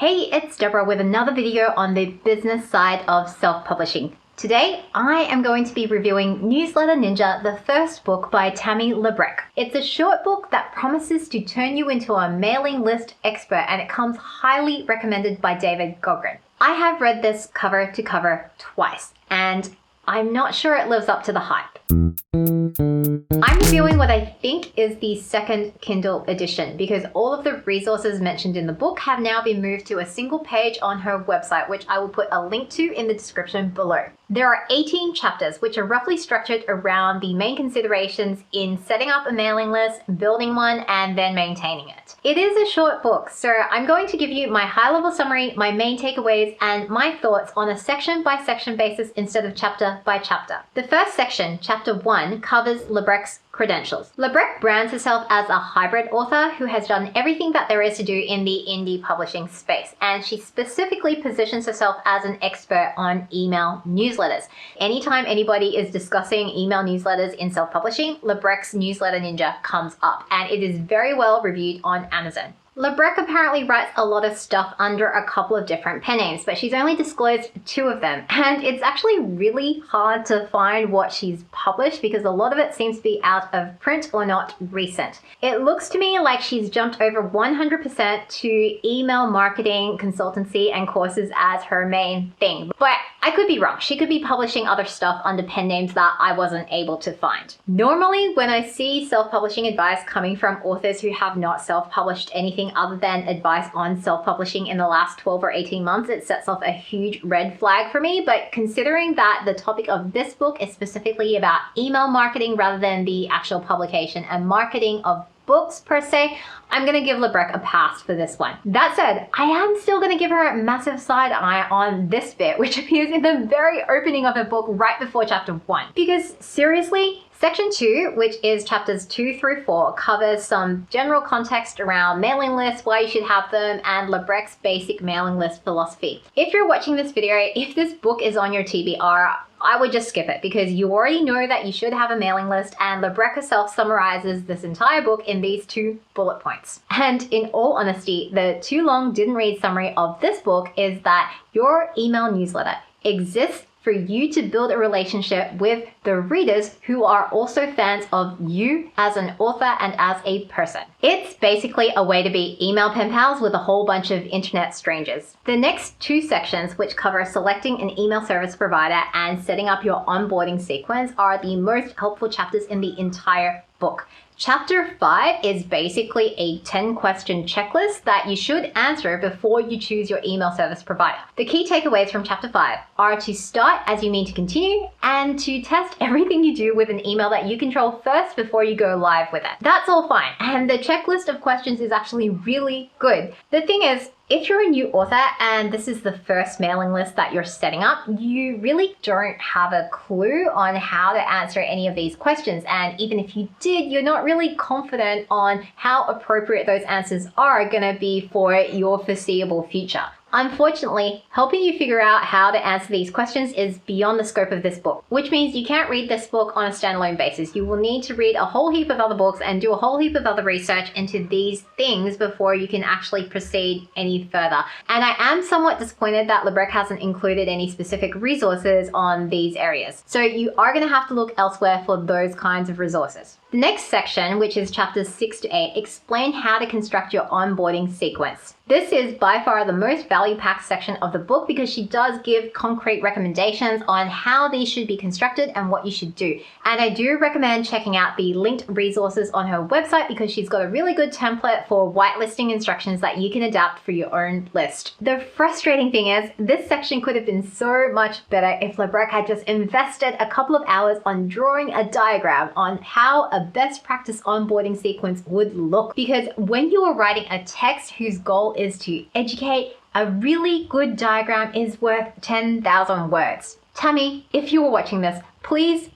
Hey, it's Deborah with another video on the business side of self-publishing. Today, I am going to be reviewing Newsletter Ninja, the first book by Tammi Labrecque. It's a short book that promises to turn you into a mailing list expert, and it comes highly recommended by David Gogren. I have read this cover to cover twice, and I'm not sure it lives up to the hype. I'm reviewing what I think is the second Kindle edition because all of the resources mentioned in the book have now been moved to a single page on her website, which I will put a link to in the description below. There are 18 chapters, which are roughly structured around the main considerations in setting up a mailing list, building one, and then maintaining it. It is a short book, so I'm going to give you my high-level summary, my main takeaways, and my thoughts on a section-by-section basis instead of chapter-by-chapter. The first section, Chapter 1, covers Labrecque's credentials. Labrecque brands herself as a hybrid author who has done everything that there is to do in the indie publishing space, and she specifically positions herself as an expert on email newsletters. Anytime anybody is discussing email newsletters in self-publishing, Labrecque's Newsletter Ninja comes up, and it is very well reviewed on Amazon. Labrecque apparently writes a lot of stuff under a couple of different pen names, but she's only disclosed 2 of them. And it's actually really hard to find what she's published because a lot of it seems to be out of print or not recent. It looks to me like she's jumped over 100% to email marketing, consultancy, and courses as her main thing. But I could be wrong. She could be publishing other stuff under pen names that I wasn't able to find. Normally, when I see self-publishing advice coming from authors who have not self-published anything other than advice on self-publishing in the last 12 or 18 months, it sets off a huge red flag for me. But considering that the topic of this book is specifically about email marketing rather than the actual publication and marketing of books per se, I'm going to give Labrecque a pass for this one. That said, I am still going to give her a massive side eye on this bit, which appears in the very opening of the book right before chapter 1. Because seriously, Section 2, which is chapters 2 through 4, covers some general context around mailing lists, why you should have them, and Labrecque's basic mailing list philosophy. If you're watching this video, if this book is on your TBR, I would just skip it because you already know that you should have a mailing list, and Labrecque herself summarizes this entire book in these 2 bullet points. And in all honesty, the too long didn't read summary of this book is that your email newsletter exists for you to build a relationship with the readers who are also fans of you as an author and as a person. It's basically a way to be email pen pals with a whole bunch of internet strangers. The next 2 sections, which cover selecting an email service provider and setting up your onboarding sequence, are the most helpful chapters in the entire book. Chapter 5 is basically a 10-question checklist that you should answer before you choose your email service provider. The key takeaways from Chapter 5 are to start as you mean to continue and to test everything you do with an email that you control first before you go live with it. That's all fine, and the checklist of questions is actually really good. The thing is, if you're a new author and this is the first mailing list that you're setting up, you really don't have a clue on how to answer any of these questions. And even if you did, you're not really confident on how appropriate those answers are going to be for your foreseeable future. Unfortunately, helping you figure out how to answer these questions is beyond the scope of this book, which means you can't read this book on a standalone basis. You will need to read a whole heap of other books and do a whole heap of other research into these things before you can actually proceed any further. And I am somewhat disappointed that Labrecque hasn't included any specific resources on these areas. So you are going to have to look elsewhere for those kinds of resources. The next section, which is chapters 6 to 8, explain how to construct your onboarding sequence. This is by far the most value-packed section of the book because she does give concrete recommendations on how these should be constructed and what you should do. And I do recommend checking out the linked resources on her website because she's got a really good template for whitelisting instructions that you can adapt for your own list. The frustrating thing is, this section could have been so much better if Labrecque had just invested a couple of hours on drawing a diagram on how a best practice onboarding sequence would look. Because when you are writing a text whose goal is to educate, a really good diagram is worth 10,000 words. Tammi, if you were watching this, please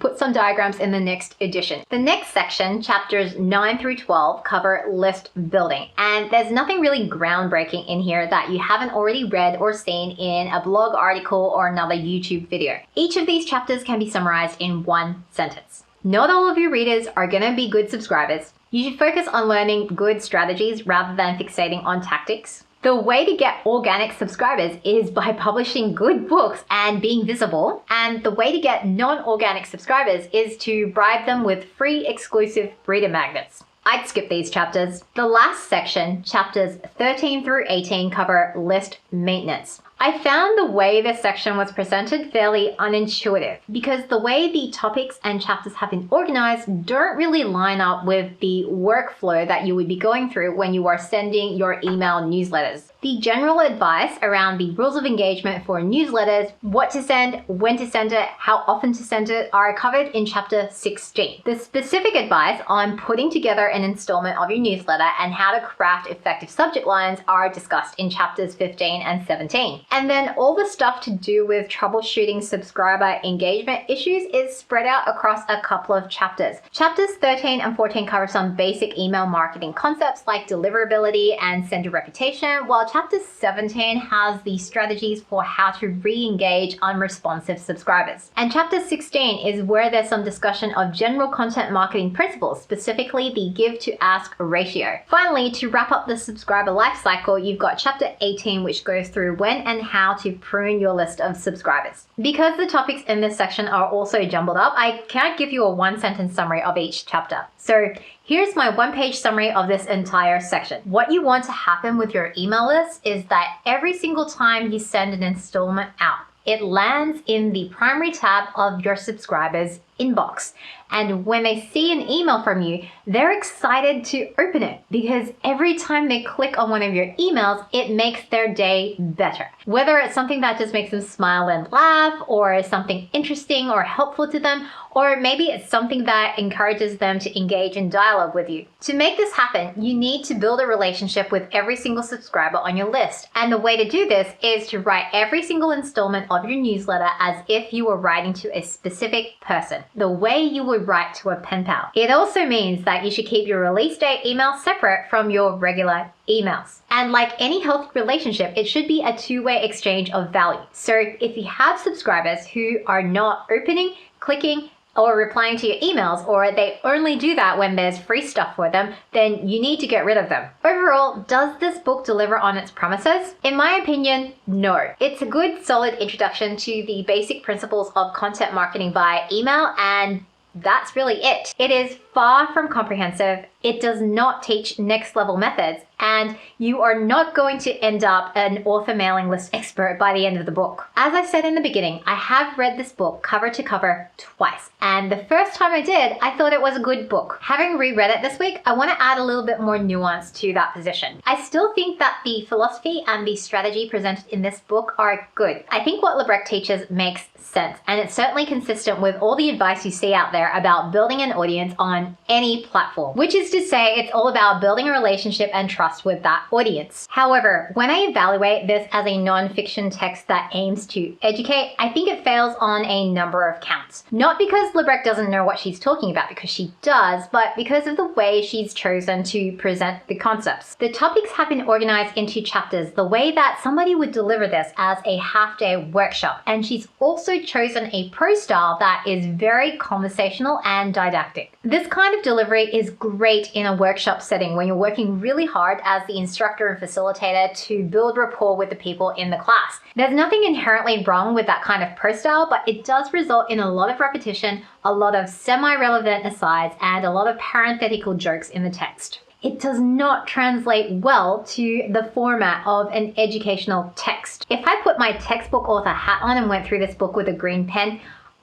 put some diagrams in the next edition. The next section, chapters 9 through 12, cover list building. And there's nothing really groundbreaking in here that you haven't already read or seen in a blog article or another YouTube video. Each of these chapters can be summarized in 1 sentence. Not all of your readers are going to be good subscribers. You should focus on learning good strategies rather than fixating on tactics. The way to get organic subscribers is by publishing good books and being visible. And the way to get non-organic subscribers is to bribe them with free exclusive reader magnets. I'd skip these chapters. The last section, chapters 13 through 18, cover list maintenance. I found the way this section was presented fairly unintuitive because the way the topics and chapters have been organized don't really line up with the workflow that you would be going through when you are sending your email newsletters. The general advice around the rules of engagement for newsletters, what to send, when to send it, how often to send it, are covered in chapter 16. The specific advice on putting together an installment of your newsletter and how to craft effective subject lines are discussed in chapters 15 and 17. And then all the stuff to do with troubleshooting subscriber engagement issues is spread out across a couple of chapters. Chapters 13 and 14 cover some basic email marketing concepts like deliverability and sender reputation, while chapter 17 has the strategies for how to re-engage unresponsive subscribers. And chapter 16 is where there's some discussion of general content marketing principles, specifically the give to ask ratio. Finally, to wrap up the subscriber life cycle, you've got chapter 18, which goes through when and how to prune your list of subscribers. Because the topics in this section are also jumbled up, I can't give you a one-sentence summary of each chapter. So here's my one-page summary of this entire section. What you want to happen with your email list is that every single time you send an installment out, it lands in the primary tab of your subscribers' inbox. And when they see an email from you, they're excited to open it because every time they click on one of your emails, it makes their day better. Whether it's something that just makes them smile and laugh, or something interesting or helpful to them, or maybe it's something that encourages them to engage in dialogue with you. To make this happen, you need to build a relationship with every single subscriber on your list. And the way to do this is to write every single installment of your newsletter as if you were writing to a specific person, the way you would write to a pen pal. It also means that you should keep your release date email separate from your regular emails. And like any healthy relationship, it should be a two-way exchange of value. So if you have subscribers who are not opening, clicking, or replying to your emails, or they only do that when there's free stuff for them, then you need to get rid of them. Overall, does this book deliver on its promises? In my opinion, no. It's a good, solid introduction to the basic principles of content marketing via email, and that's really it. It is far from comprehensive. It does not teach next level methods, and you are not going to end up an author mailing list expert by the end of the book. As I said in the beginning, I have read this book cover to cover twice, and the first time I did, I thought it was a good book. Having reread it this week, I want to add a little bit more nuance to that position. I still think that the philosophy and the strategy presented in this book are good. I think what Labrecque teaches makes sense, and it's certainly consistent with all the advice you see out there about building an audience on any platform, which is to say it's all about building a relationship and trust with that audience. However, when I evaluate this as a non-fiction text that aims to educate, I think it fails on a number of counts. Not because Labrecque doesn't know what she's talking about, because she does, but because of the way she's chosen to present the concepts. The topics have been organized into chapters the way that somebody would deliver this as a half-day workshop, and she's also chosen a prose style that is very conversational and didactic. This kind of delivery is great in a workshop setting when you're working really hard as the instructor and facilitator to build rapport with the people in the class. There's nothing inherently wrong with that kind of prose style, but it does result in a lot of repetition, a lot of semi-relevant asides, and a lot of parenthetical jokes in the text. It does not translate well to the format of an educational text. If I put my textbook author hat on and went through this book with a green pen,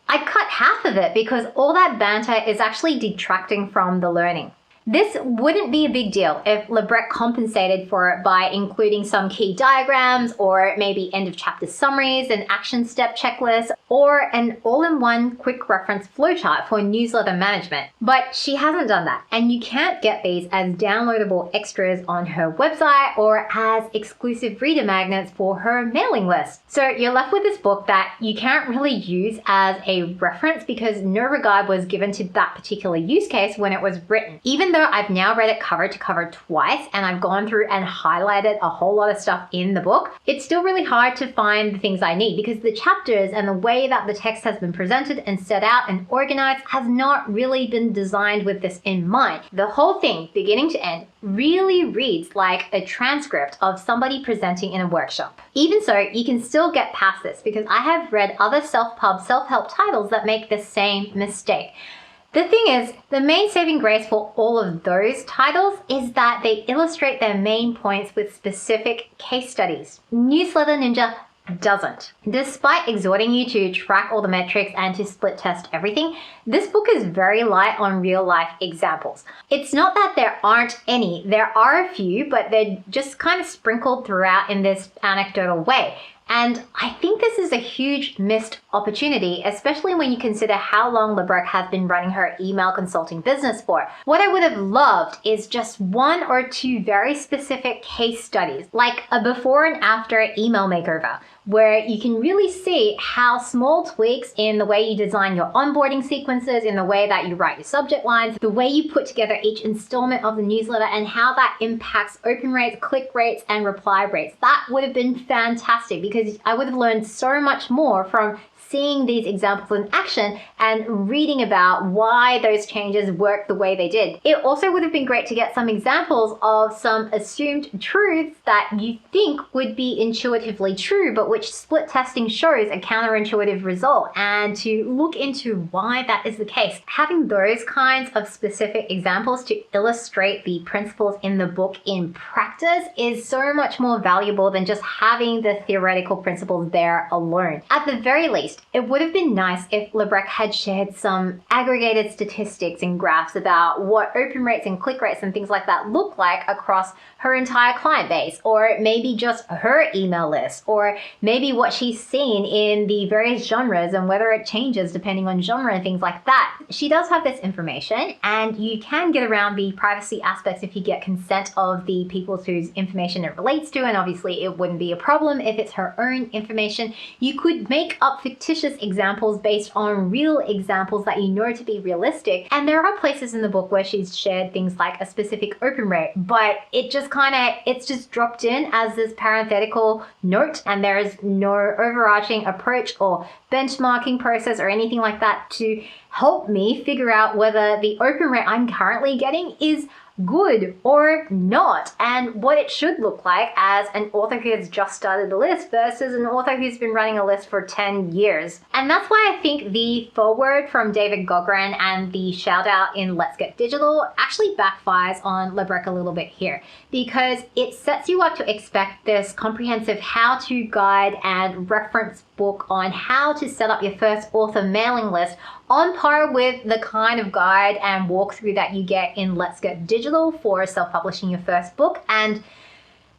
I'd cut half of it because all that banter is actually detracting from the learning. This wouldn't be a big deal if Labrecque compensated for it by including some key diagrams, or maybe end of chapter summaries, an action step checklist, or an all-in-one quick reference flowchart for newsletter management. But she hasn't done that, and you can't get these as downloadable extras on her website or as exclusive reader magnets for her mailing list. So you're left with this book that you can't really use as a reference because no regard was given to that particular use case when it was written. Even though though I've now read it cover to cover twice and I've gone through and highlighted a whole lot of stuff in the book, it's still really hard to find the things I need because the chapters and the way that the text has been presented and set out and organized has not really been designed with this in mind. The whole thing, beginning to end, really reads like a transcript of somebody presenting in a workshop. Even so, you can still get past this because I have read other self-pub, self-help titles that make the same mistake. The thing is, the main saving grace for all of those titles is that they illustrate their main points with specific case studies. Newsletter Ninja doesn't. Despite exhorting you to track all the metrics and to split test everything, this book is very light on real life examples. It's not that there aren't any, there are a few, but they're just kind of sprinkled throughout in this anecdotal way. And I think this is a huge missed opportunity, especially when you consider how long Labrecque has been running her email consulting business for. What I would have loved is just one or two very specific case studies, like a before and after email makeover, where you can really see how small tweaks in the way you design your onboarding sequences, in the way that you write your subject lines, the way you put together each installment of the newsletter, and how that impacts open rates, click rates, and reply rates. That would have been fantastic because I would have learned so much more from seeing these examples in action and reading about why those changes worked the way they did. It also would have been great to get some examples of some assumed truths that you think would be intuitively true, but which split testing shows a counterintuitive result, and to look into why that is the case. Having those kinds of specific examples to illustrate the principles in the book in practice is so much more valuable than just having the theoretical principles there alone. At the very least, it would have been nice if Labrecque had shared some aggregated statistics and graphs about what open rates and click rates and things like that look like across her entire client base, or maybe just her email list, or maybe what she's seen in the various genres and whether it changes depending on genre and things like that. She does have this information, and you can get around the privacy aspects if you get consent of the people whose information it relates to, and obviously it wouldn't be a problem if it's her own information. You could make up fictitious examples based on real examples that you know to be realistic, and there are places in the book where she's shared things like a specific open rate, but it's just dropped in as this parenthetical note, and there is no overarching approach or benchmarking process or anything like that to help me figure out whether the open rate I'm currently getting is good or not, and what it should look like as an author who has just started the list versus an author who's been running a list for 10 years. And that's why I think the foreword from David Gaughran and the shout out in Let's Get Digital actually backfires on Labrecque a little bit here, because it sets you up to expect this comprehensive how-to guide and reference book on how to set up your first author mailing list, on par with the kind of guide and walkthrough that you get in Let's Get Digital for self-publishing your first book. And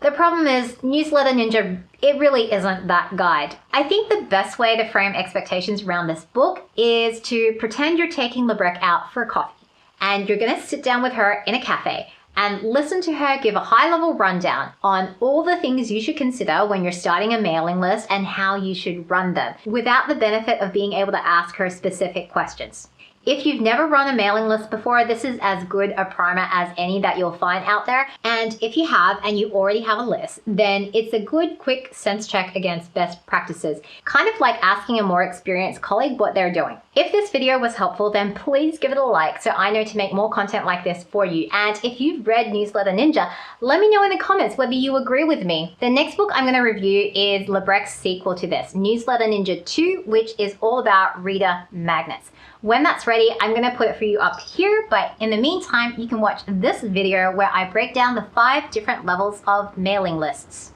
the problem is, Newsletter Ninja, it really isn't that guide. I think the best way to frame expectations around this book is to pretend you're taking Labrecque out for a coffee, and you're gonna sit down with her in a cafe and listen to her give a high-level rundown on all the things you should consider when you're starting a mailing list and how you should run them, without the benefit of being able to ask her specific questions. If you've never run a mailing list before, this is as good a primer as any that you'll find out there. And if you have and you already have a list, then it's a good quick sense check against best practices, kind of like asking a more experienced colleague what they're doing. If this video was helpful, then please give it a like so I know to make more content like this for you. And if you've read Newsletter Ninja, let me know in the comments whether you agree with me. The next book I'm going to review is Labrecque's sequel to this, Newsletter Ninja 2, which is all about reader magnets. When that's ready, I'm going to put it for you up here, but in the meantime, you can watch this video where I break down the 5 different levels of mailing lists.